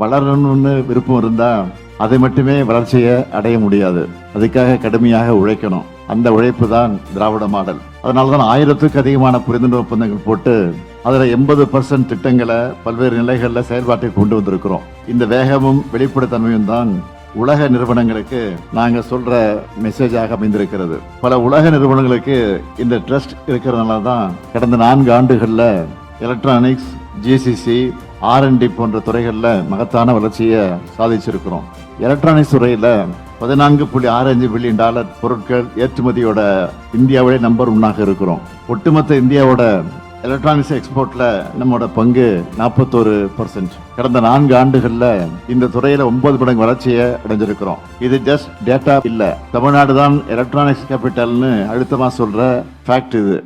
வளரணும்னு விருப்பம் இருந்தா அதை மட்டுமே வளர்ச்சியை அடைய முடியாது. அதுக்காக கடுமையாக உழைக்கணும். அந்த உழைப்பு தான் திராவிட மாடல். அதனாலதான் 1000க்கும் அதிகமான புரிந்துணர்வு ஒப்பந்தங்கள் போட்டு அதுல 80% திட்டங்களை பல்வேறு நிலைகள்ல செயல்பாட்டுக்கு கொண்டு வந்திருக்கிறோம். இந்த வேகமும் வெளிப்படைத்தன்மையும் தான் உலக நிறுவனங்களுக்கு நாங்க சொல்ற மெசேஜாக அமைந்திருக்கிறது. பல உலக நிறுவனங்களுக்கு இந்த ட்ரஸ்ட் இருக்கிறதுனால தான் கடந்த 4 ஆண்டுகள்ல எலக்ட்ரானிக்ஸ், ஜிசிசி, R&D போன்ற துறைகள்ல மகத்தான வளர்ச்சியை சாதிச்சிருக்கிறோம். எலக்ட்ரானிக்ஸ் துறையில $14.65 பில்லியன் பொருட்கள் ஏற்றுமதியோட இந்தியாவிலே நம்பர் 1 இருக்கிறோம். ஒட்டுமொத்த இந்தியாவோட எலக்ட்ரானிக்ஸ் எக்ஸ்போர்ட்ல நம்மோட பங்கு 41%. கடந்த 4 ஆண்டுகள்ல இந்த துறையில 9 மடங்கு வளர்ச்சியை அடைஞ்சிருக்கிறோம். இது ஜஸ்ட் டேட்டா இல்ல, தமிழ்நாடு தான் எலக்ட்ரானிக்ஸ் கேபிட்டல்னு அழுத்தமா சொல்ற ஃபேக்ட் இது.